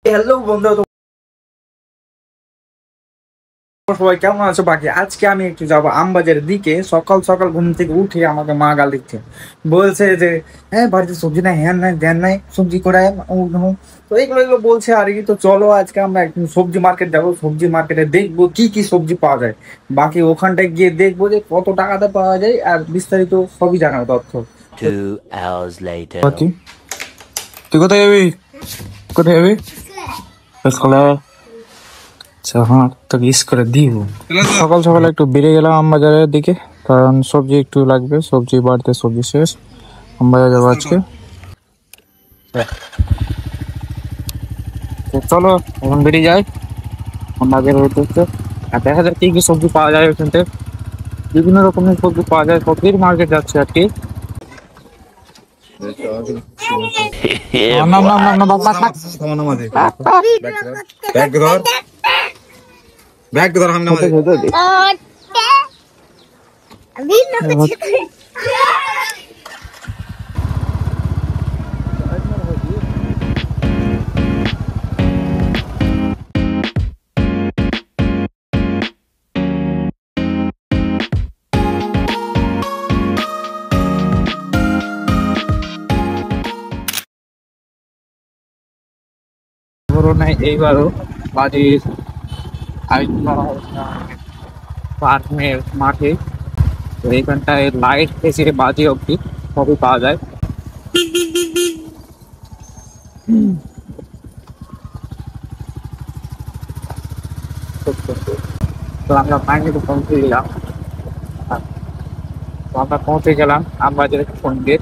Hello বন্ধু, সবাই কেমন আছো? বাকি আজকে আমি একটু যাবো আমবাজারের দিকে। সকাল সকাল ঘুম থেকে উঠে আমাকে মা গাল দিচ্ছে, বলছে যে হ্যাঁ বাড়িতে সবজি নাই, হ্যাঁ নাই ধ্যান নাই, সবজি করে আয়, অমুক ধমুক। তো এগুলো এগুলো বলছে আর কি। তো চলো আজকে আমরা একটু সবজি মার্কেট যাবো, সবজি মার্কেটে দেখবো কি কি সবজি পাওয়া যায়। বাকি ওখানটায় গিয়ে দেখবো যে কত টাকাতে পাওয়া যায় আর বিস্তারিত সবই জানার তথ্য। 2 hours later. বাকি তুই কোথায় যাবি? কোথায় যাবি? স্কুলে। আচ্ছা হ্যাঁ, তো ইস করে দিব। সকাল সকাল একটু বেরিয়ে গেলাম আমবাজারের দিকে, কারণ সবজি একটু লাগবে। সবজি বাড়িতে সবজি শেষ, আমবাজার যাবো আজকে। তো চলো এখন বেরিয়ে যাই আমবাজার হতে। আর দেখা যাক কি কি সবজি পাওয়া যায় ওখান থেকে। বিভিন্ন রকমের সবজি পাওয়া যায়, সবজির মার্কেট যাচ্ছে আর কি। Yeah, নাম নাম নাম boy. নাম বাপ বাপ বাপ। ব্যাগ ধর, ব্যাগ ধর সামনে হতে আমাদের। হতে দে। বড় নাই এইবারও বাড়ির আয়োজন করা হয়েছে ফার্মের মাঠে। তো এইখানটায় লাইট এসে বাজি অব্দি সবই পাওয়া যায়। তো আমরা ফাইনালি পৌঁছে গেলাম। তো আমরা পৌঁছে গেলাম আমবাজারের সঙ্গে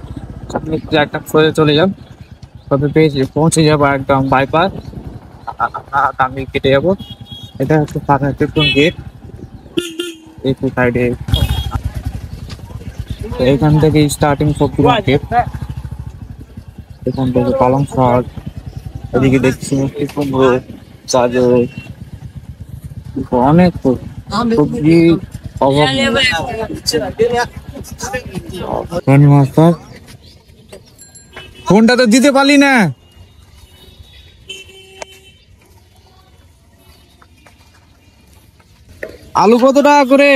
আপনি একটা সোজা চলে যান, তবে পেয়েছি পৌঁছে যাবো একদম বাইপাস। আমি কেটে যাবো। এটা হচ্ছে ফাঁকা কোন গেট, এই সাইডে। এখান থেকে স্টার্টিং সবজি মার্কেট। এখান থেকে পালং শাক, এদিকে দেখছি মিষ্টি কুমড়ো, গাজর, অনেক সবজি অভাব নেই। রানী মাস্টার ফোনটা তো দিতে পারলি না। আলু কত টাকা করে?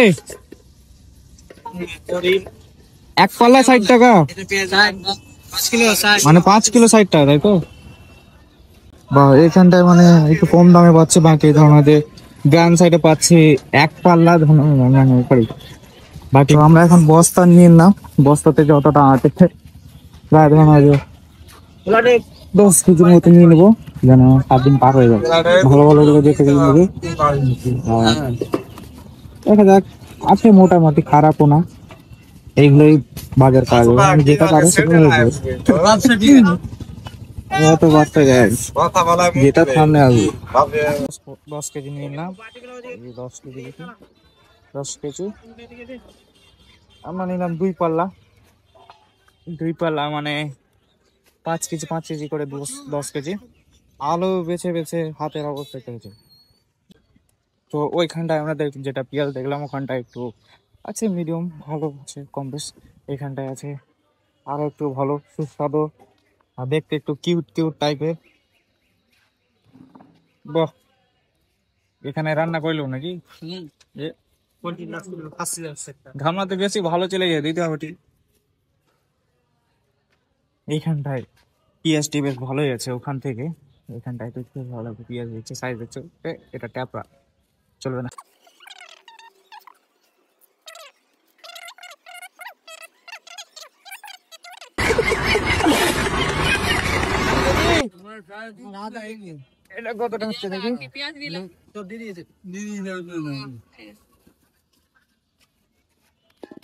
এক পাল্লা 60 টাকা, মানে 5 কিলো 60 টাকা, তাই তো? বা এখানটায় মানে একটু কম দামে পাচ্ছে। বাকি ধরনের গ্রাম সাইডে পাচ্ছি এক পাল্লা বাকি আমরা এখন বস্তা নিয়ে নিলাম। বস্তাতে যতটা আছে প্রায় ধরুন 10 কেজির মতো নিয়ে নেবো, যেন 7 দিন পার হয়ে যাবে। ভালো ভালো করে দেখে নেবো। দেখা যাক, আছে মোটামুটি, খারাপও না। এইগুলোই বাজার পাওয়া যাবে, আমি যেটা পারো সেটা অত বাচ্চা যায় যেটা সামনে আসবে। 10 কেজি নিয়ে নিলাম, 10 কেজি 10 কেজি। আমরা নিলাম 2 পাল্লা। 2 পাল্লা মানে 5 কেজি 5 কেজি করে 10 কেজি। আলু বেছে বেছে হাতের অবস্থা হয়েছে। তো ওইখানটায় আমরা যেটা পেঁয়াজ দেখলাম, ওখানটায় একটু আছে মিডিয়াম, ভালো আছে, কম বেশ। এখানটায় আছে আরো একটু ভালো সুস্বাদু আর দেখতে একটু কিউট কিউট টাইপের। বাহ, এখানে রান্না করলো নাকি? এ, ঘামলাতে বেশি ভালো চলে যায়, দিতে হবে ঠিক। এইখানটায় পেঁয়াজটি বেশ ভালোই আছে ওখান থেকে। এখানটায় তো একটু ভালো লাগবে, পেঁয়াজ দিচ্ছে, সাইজ দিচ্ছে। এটা ট্যাপরা চলবে না। এটা কতটা হচ্ছে দেখি।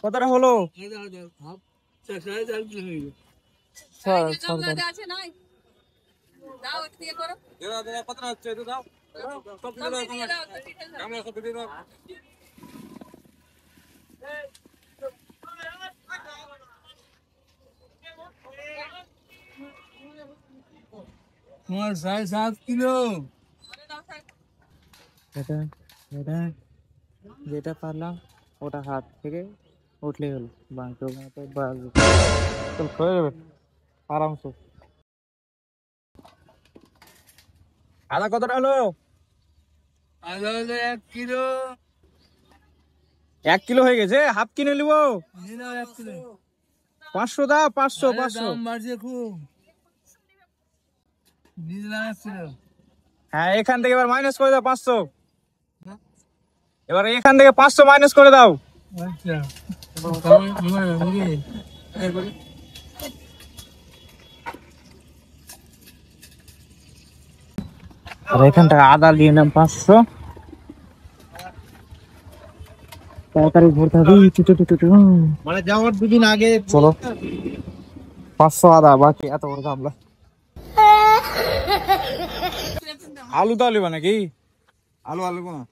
কতটা হলো? তোমার 7.5 কিলো। এটা এটা যেটা পারলাম ওটা হাত থেকে উঠলে হলো, বাঁকে হয়ে যাবে আরামসে। আদা কতটা হলো? আদা হলো 1 কিলো। 1 কিলো হয়ে গেছে, হাফ কিনে নিব। নিলাম 1 কিলো। 500 দাও, 500 আরে 500। দাম বাড়ছে খুব। নিলাম 1 কিলো। হ্যাঁ, এখান থেকে এবার মাইনাস করে দাও 500। এবার এখান থেকে 500 মাইনাস করে দাও। আচ্ছা। আর এখান থেকে আদা নিয়ে নাম 500। তাড়াতাড়ি ভরতে হবে। মানে যাওয়ার দুদিন আগে চলো, 500 আদা বাকি, এত বড় গামলা। আলু তো আলু নাকি? আলু আলু না।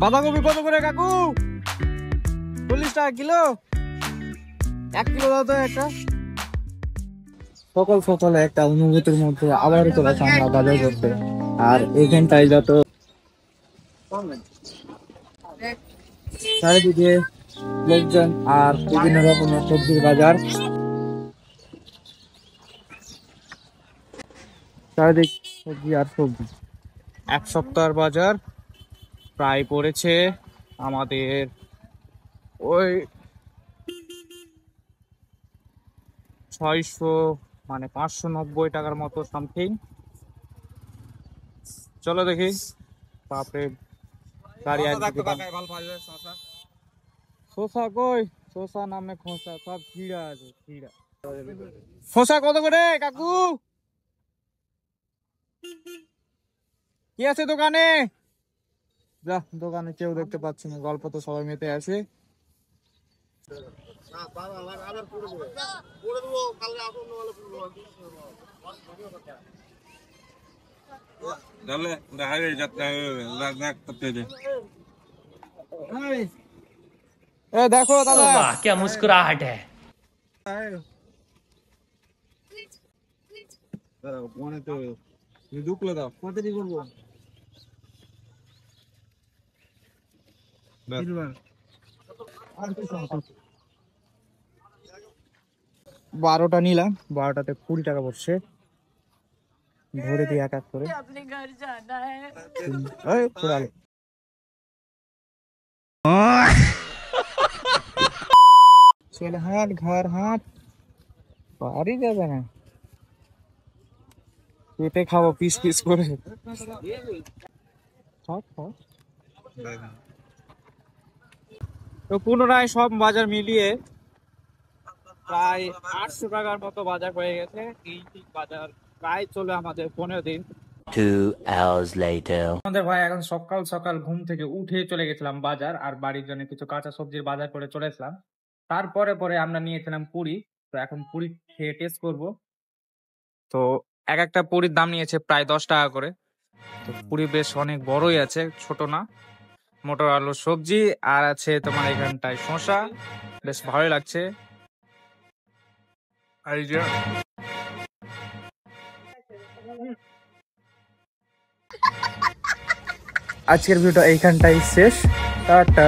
বাঁধাকপি কত করে কাকু? 40 টাকা কিলো। 1 কিলো দাও তো একটা। সকাল সকালে একটা অনুভূতির মধ্যে আবার চলে আসে আমরা বাজার করতে। আর এখানটায় যত চারিদিকে লোকজন আর বিভিন্ন রকমের সবজির বাজার, চারিদিক সবজি আর সবজি। 1 সপ্তাহের বাজার প্রায় পড়েছে আমাদের ওই 600, মানে 590 টাকার মতো সামথিং। চলো দেখি। বাপরে, গাড়ি শসা কই? শসা নামে খোসা, সব ছিঁড়া আছে, ছিঁড়া। শসা কত করে কাকু? কি আছে দোকানে? যা, দোকানে কেউ দেখতে পাচ্ছি না, গল্প তো সবাই মেতে আছে। দেখো দাদা, वाह क्या मुस्कुराहट है। ঢুকলে দাও, কতটি করবো? 12টা নিলাম, 12টাতে 20 টাকা পড়ছে। ধরে দিই এক এক করে। अपने घर जाना है। এই, পুরালো। চল হাট, ঘর হাট, বাড়ি যাবে না, কেটে খাবো পিস পিস করে। তো পুনরায় সব বাজার মিলিয়ে প্রায় 800 টাকার মতো বাজার হয়ে গেছে। এই বাজার প্রায় চলে আমাদের 15 দিন। 2 hours later. আমাদের ভাই এখন সকাল সকাল ঘুম থেকে উঠে চলে গেছিলাম বাজার, আর বাড়ির জন্য কিছু কাঁচা সবজির বাজার করে চলে এসলাম। তারপরে আমরা নিয়েছিলাম পুরি। তো এখন পুরি খেয়ে টেস্ট করব। তো এক একটা পুরির দাম নিয়েছে প্রায় 10 টাকা করে। তো পুরি বেশ অনেক বড়ই আছে, ছোট না। মটর আলুর সবজি আর আছে তোমার এখানটায় শসা, বেশ ভালোই লাগছে। এই যে আজকের ভিডিওটা এইখানটাই শেষ। টাটা।